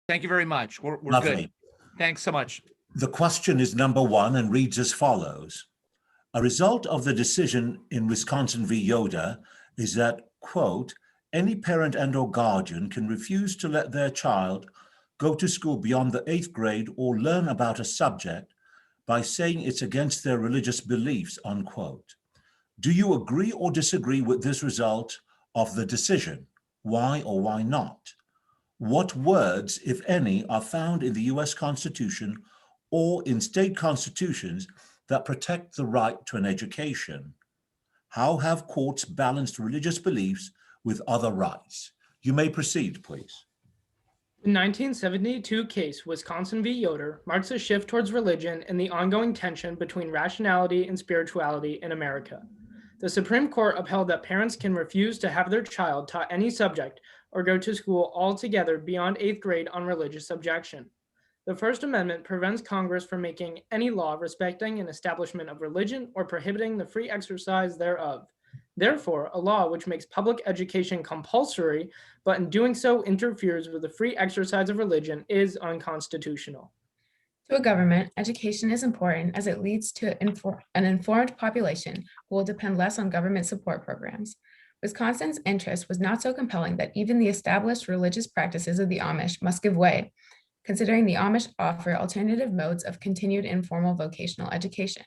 Thank you very much. We're Lovely. good. Thanks so much. The question is number 1 and reads as follows. A result of the decision in Wisconsin v. Yoder is that, quote, any parent and or guardian can refuse to let their child go to school beyond the 8th grade or learn about a subject by saying it's against their religious beliefs, unquote. Do you agree or disagree with this result of the decision? Why or why not? What words, if any, are found in the US Constitution or in state constitutions that protect the right to an education? How have courts balanced religious beliefs with other rights? You may proceed, please. The 1972 case, Wisconsin v. Yoder, marks a shift towards religion and the ongoing tension between rationality and spirituality in America. The Supreme Court upheld that parents can refuse to have their child taught any subject or go to school altogether beyond 8th grade on religious objection. The First Amendment prevents Congress from making any law respecting an establishment of religion or prohibiting the free exercise thereof. Therefore, a law which makes public education compulsory, but in doing so interferes with the free exercise of religion, is unconstitutional. To a government, education is important as it leads to an informed population who will depend less on government support programs. Wisconsin's interest was not so compelling that even the established religious practices of the Amish must give way, considering the Amish offer alternative modes of continued informal vocational education.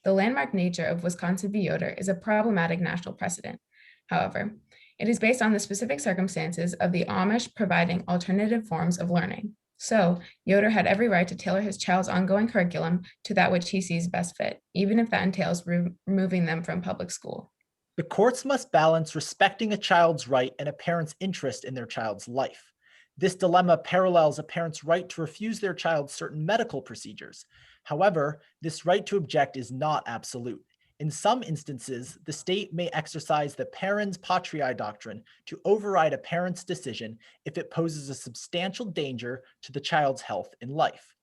The landmark nature of Wisconsin v. Yoder is a problematic national precedent. However, it is based on the specific circumstances of the Amish providing alternative forms of learning. So, Yoder had every right to tailor his child's ongoing curriculum to that which he sees best fit, even if that entails removing them from public school. The courts must balance respecting a child's right and a parent's interest in their child's life. This dilemma parallels a parent's right to refuse their child certain medical procedures. However, this right to object is not absolute. In some instances, the state may exercise the parens patriae doctrine to override a parent's decision if it poses a substantial danger to the child's health and life.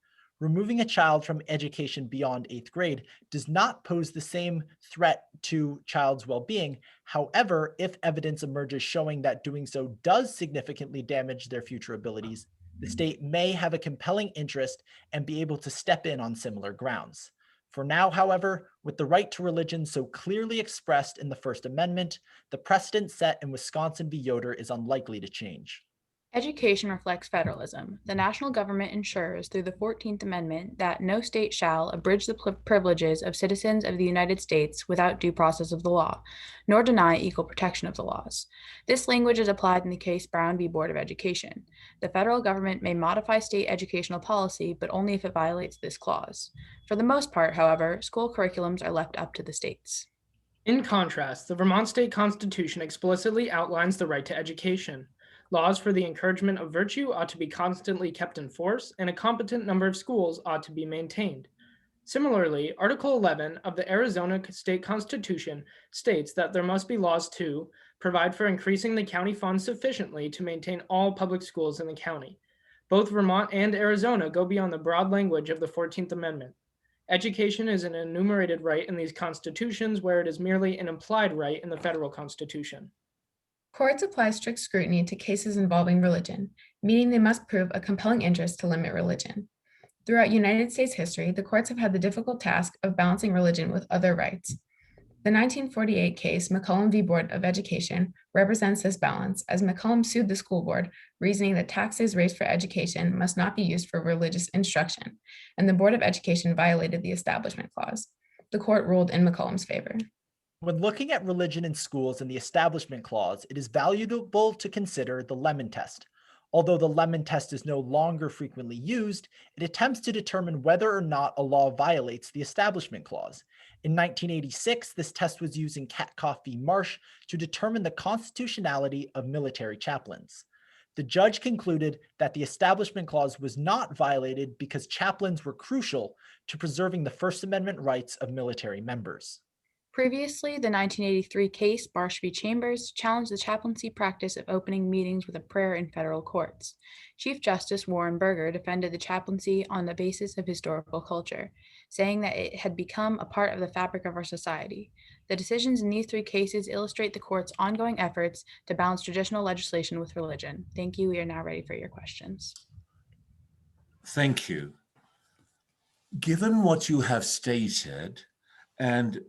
Removing a child from education beyond 8th grade does not pose the same threat to child's well-being. However, if evidence emerges showing that doing so does significantly damage their future abilities, the state may have a compelling interest and be able to step in on similar grounds. For now, however, with the right to religion so clearly expressed in the First Amendment, the precedent set in Wisconsin v. Yoder is unlikely to change. Education reflects federalism. The national government ensures through the 14th Amendment that no state shall abridge the privileges of citizens of the United States without due process of the law, nor deny equal protection of the laws. This language is applied in the case Brown v. Board of Education. The federal government may modify state educational policy, but only if it violates this clause. For the most part, however, school curriculums are left up to the states. In contrast, the Vermont State Constitution explicitly outlines the right to education. Laws for the encouragement of virtue ought to be constantly kept in force, and a competent number of schools ought to be maintained. Similarly, Article 11 of the Arizona State Constitution states that there must be laws to provide for increasing the county funds sufficiently to maintain all public schools in the county. Both Vermont and Arizona go beyond the broad language of the 14th Amendment. Education is an enumerated right in these constitutions, where it is merely an implied right in the federal Constitution. Courts apply strict scrutiny to cases involving religion, meaning they must prove a compelling interest to limit religion. Throughout United States history, the courts have had the difficult task of balancing religion with other rights. The 1948 case, McCollum v. Board of Education, represents this balance, as McCollum sued the school board, reasoning that taxes raised for education must not be used for religious instruction, and the Board of Education violated the Establishment Clause. The court ruled in McCollum's favor. When looking at religion in schools and the Establishment Clause, it is valuable to consider the Lemon Test. Although the Lemon Test is no longer frequently used, it attempts to determine whether or not a law violates the Establishment Clause. In 1986, this test was used in Catcoff v. Marsh to determine the constitutionality of military chaplains. The judge concluded that the Establishment Clause was not violated because chaplains were crucial to preserving the First Amendment rights of military members. Previously, the 1983 case, Barsh v. Chambers, challenged the chaplaincy practice of opening meetings with a prayer in federal courts. Chief Justice Warren Burger defended the chaplaincy on the basis of historical culture, saying that it had become a part of the fabric of our society. The decisions in these three cases illustrate the court's ongoing efforts to balance traditional legislation with religion. Thank you. We are now ready for your questions. Thank you. Given what you have stated, and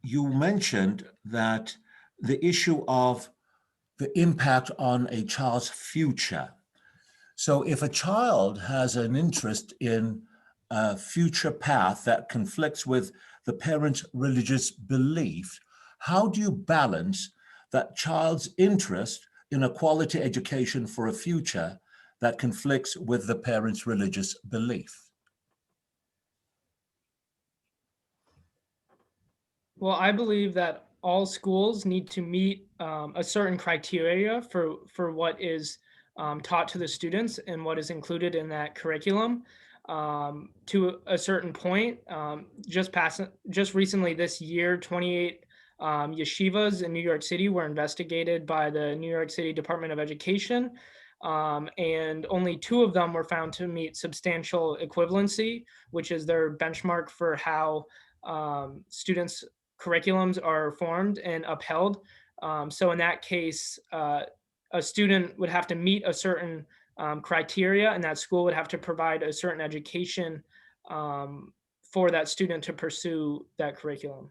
you mentioned that the issue of the impact on a child's future. So if a child has an interest in a future path that conflicts with the parent's religious belief, how do you balance that child's interest in a quality education for a future that conflicts with the parent's religious belief? Well, I believe that all schools need to meet a certain criteria for what is taught to the students and what is included in that curriculum. To a certain point, just recently this year, 28 yeshivas in New York City were investigated by the New York City Department of Education, and only 2 of them were found to meet substantial equivalency, which is their benchmark for how students' curriculums are formed and upheld. So in that case, a student would have to meet a certain criteria, and that school would have to provide a certain education for that student to pursue that curriculum.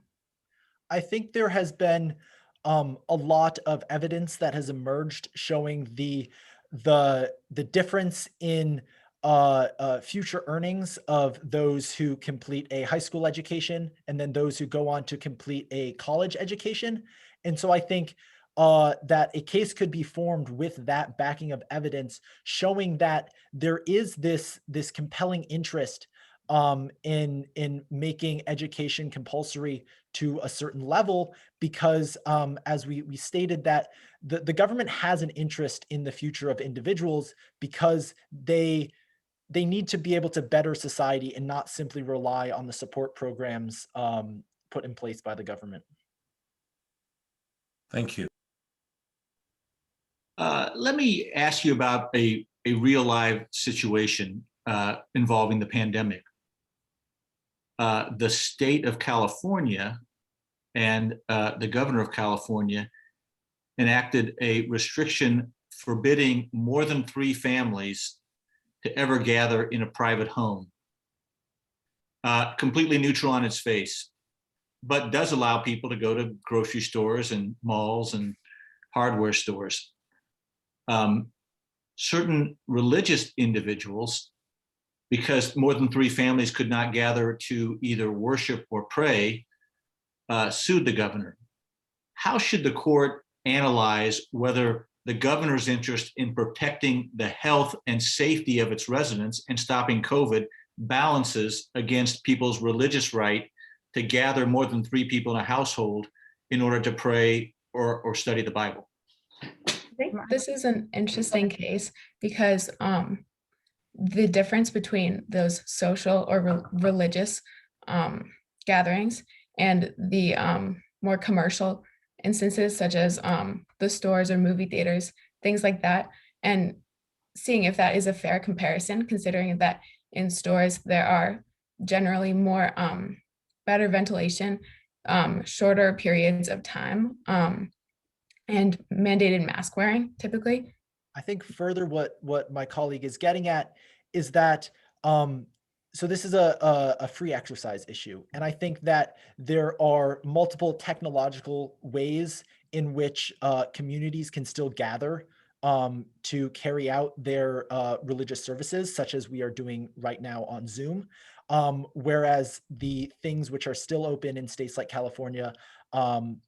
I think there has been a lot of evidence that has emerged showing the difference in future earnings of those who complete a high school education and then those who go on to complete a college education. And so I think that a case could be formed with that backing of evidence showing that there is this compelling interest in making education compulsory to a certain level, because as we stated that the government has an interest in the future of individuals because they need to be able to better society and not simply rely on the support programs put in place by the government. Thank you. Let me ask you about a real live situation involving the pandemic. The state of California and the governor of California enacted a restriction forbidding more than 3 families to ever gather in a private home. Completely neutral on its face, but does allow people to go to grocery stores and malls and hardware stores. Certain religious individuals, because more than 3 families could not gather to either worship or pray, sued the governor. How should the court analyze whether the governor's interest in protecting the health and safety of its residents and stopping COVID balances against people's religious right to gather more than 3 people in a household in order to pray or study the Bible? I think this is an interesting case because the difference between those social or religious gatherings and the more commercial instances, such as the stores or movie theaters, things like that, and seeing if that is a fair comparison, considering that in stores there are generally more better ventilation, shorter periods of time, and mandated mask wearing typically. I think further what my colleague is getting at is that so this is a free exercise issue. And I think that there are multiple technological ways in which communities can still gather to carry out their religious services, such as we are doing right now on Zoom. Whereas the things which are still open in states like California,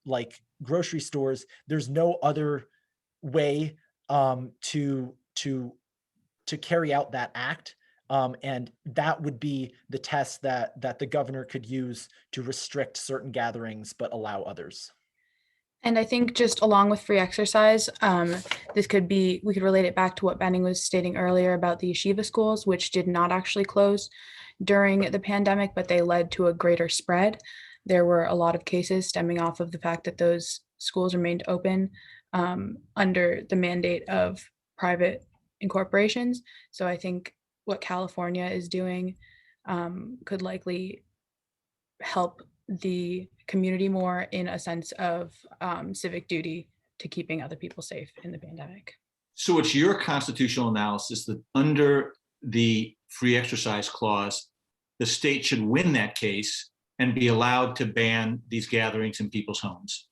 like grocery stores, there's no other way to carry out that act. And that would be the test that the governor could use to restrict certain gatherings, but allow others. And I think just along with free exercise, we could relate it back to what Benning was stating earlier about the yeshiva schools, which did not actually close during the pandemic, but they led to a greater spread. There were a lot of cases stemming off of the fact that those schools remained open under the mandate of private incorporations. So I think what California is doing could likely help the community more in a sense of civic duty to keeping other people safe in the pandemic. So it's your constitutional analysis that under the free exercise clause, the state should win that case and be allowed to ban these gatherings in people's homes.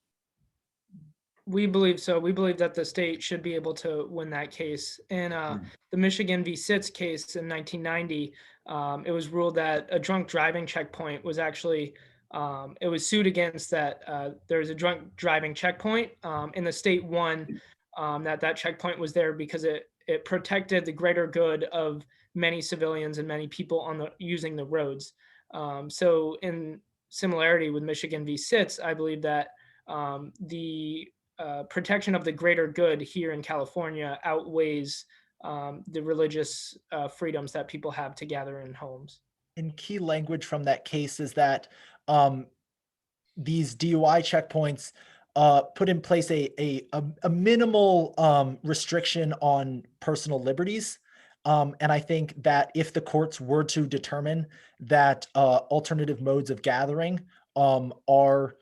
We believe so. We believe that the state should be able to win that case. In the Michigan v. Sitz case in 1990, it was ruled that a drunk driving checkpoint was actually, it was sued against that there was a drunk driving checkpoint, and the state won that checkpoint was there because it protected the greater good of many civilians and many people using the roads. So in similarity with Michigan v. Sitz, I believe that the protection of the greater good here in California outweighs the religious freedoms that people have to gather in homes. And key language from that case is that these DUI checkpoints put in place a minimal restriction on personal liberties. And I think that if the courts were to determine that alternative modes of gathering are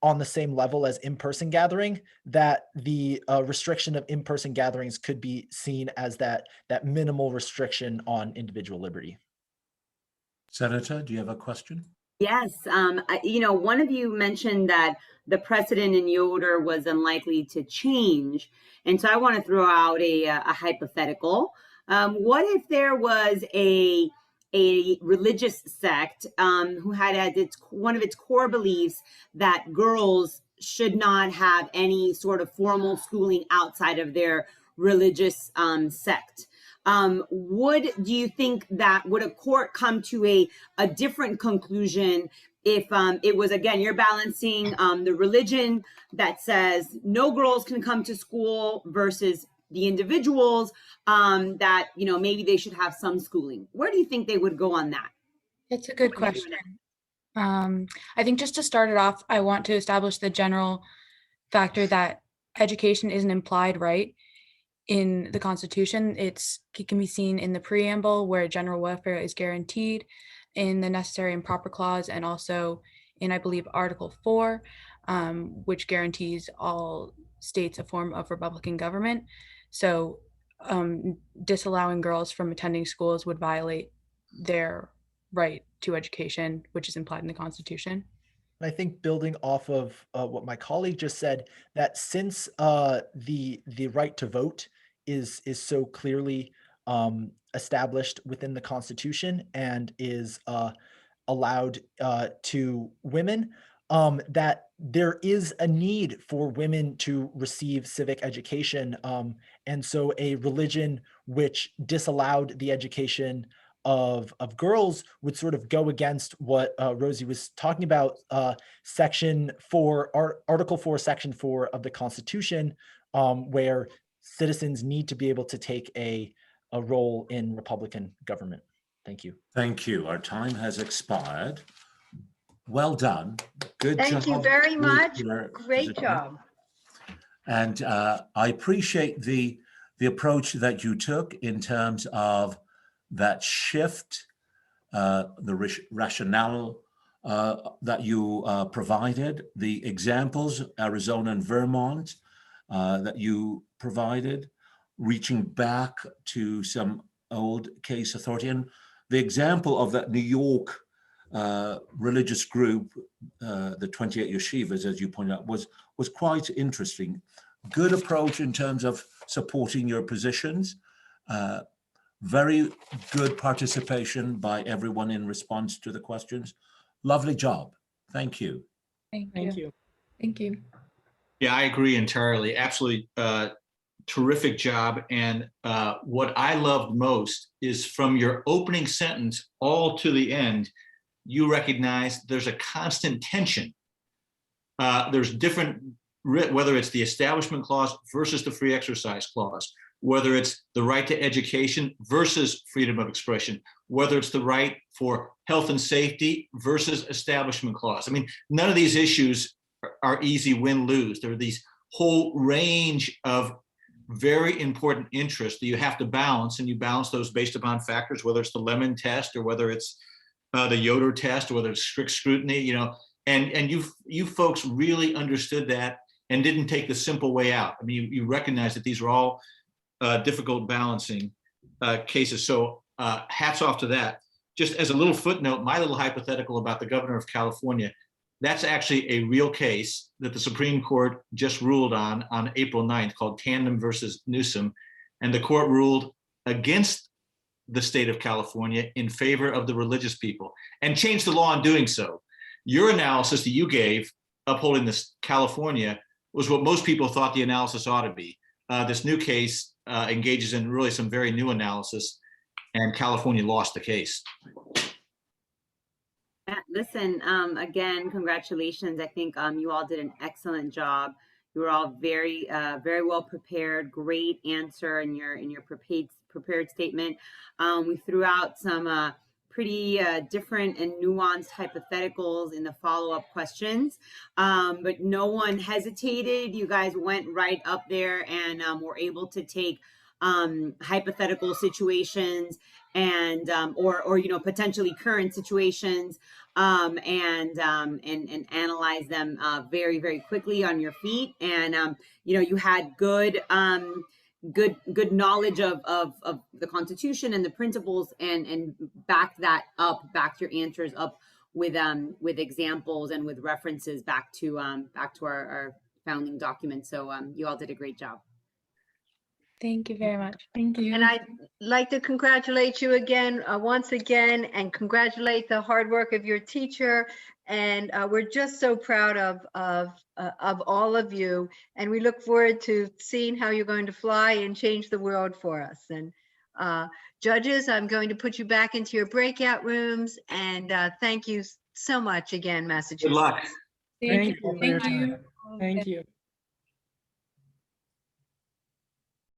on the same level as in-person gathering, that the restriction of in-person gatherings could be seen as that minimal restriction on individual liberty. Senator, do you have a question? Yes. One of you mentioned that the precedent in Yoder was unlikely to change. And so I want to throw out a hypothetical. What if there was a religious sect who had as one of its core beliefs that girls should not have any sort of formal schooling outside of their religious sect? Do you think that would a court come to a different conclusion if it was, again, you're balancing the religion that says no girls can come to school versus the individuals that, maybe they should have some schooling? Where do you think they would go on that? It's a good question. I think just to start it off, I want to establish the general factor that education is an implied right in the Constitution. It can be seen in the preamble where general welfare is guaranteed, in the necessary and proper clause, and also in, I believe, Article 4, which guarantees all states a form of Republican government. So disallowing girls from attending schools would violate their right to education, which is implied in the Constitution. I think building off of what my colleague just said, that since the right to vote is so clearly established within the Constitution and is allowed to women, that there is a need for women to receive civic education. And so a religion which disallowed the education of girls would sort of go against what Rosie was talking about, Section 4, Article 4, Section 4 of the Constitution, where citizens need to be able to take a role in Republican government. Thank you. Thank you. Our time has expired. Well done. Good job. Thank you very much. Your Great job. And I appreciate the approach that you took in terms of that shift, the rationale that you provided, the examples, Arizona and Vermont, that you provided, reaching back to some old case authority, and the example of that New York religious group, the 28 yeshivas, as you pointed out, was quite interesting. Good approach in terms of supporting your positions. Very good participation by everyone in response to the questions. Lovely job. Thank you. Thank you. Thank you. Yeah, I agree entirely. Absolutely terrific job. And what I loved most is from your opening sentence all to the end, you recognize there's a constant tension. There's different, whether it's the Establishment Clause versus the Free Exercise Clause, whether it's the right to education versus freedom of expression, whether it's the right for health and safety versus Establishment Clause. I mean, none of these issues are easy win-lose. There are these whole range of very important interests that you have to balance, and you balance those based upon factors, whether it's the Lemon test or whether it's the Yoder test or whether it's strict scrutiny, and you folks really understood that and didn't take the simple way out. I mean, you recognize that these are all difficult balancing cases. So hats off to that. Just as a little footnote, my little hypothetical about the governor of California, that's actually a real case that the Supreme Court just ruled on April 9th, called Tandem versus Newsom. And the court ruled against the state of California in favor of the religious people and changed the law in doing so. Your analysis that you gave upholding this California was what most people thought the analysis ought to be. This new case engages in really some very new analysis, and California lost the case. Listen, again, congratulations. I think you all did an excellent job. You were all very well prepared. Great answer in your prepared statement. We threw out some pretty different and nuanced hypotheticals in the follow-up questions, but no one hesitated. You guys went right up there and were able to take hypothetical situations and or potentially current situations and analyze them very, very quickly on your feet. And you had good knowledge of the Constitution and the principles, and backed your answers up with examples and with references back to our founding documents. So you all did a great job. Thank you very much. Thank you. And I'd like to congratulate you again, once again, and congratulate the hard work of your teacher. And we're just so proud of all of you. And we look forward to seeing how you're going to fly and change the world for us. And judges, I'm going to put you back into your breakout rooms. And thank you so much again, Massachusetts. Good luck. Thank you. Thank you. Thank you.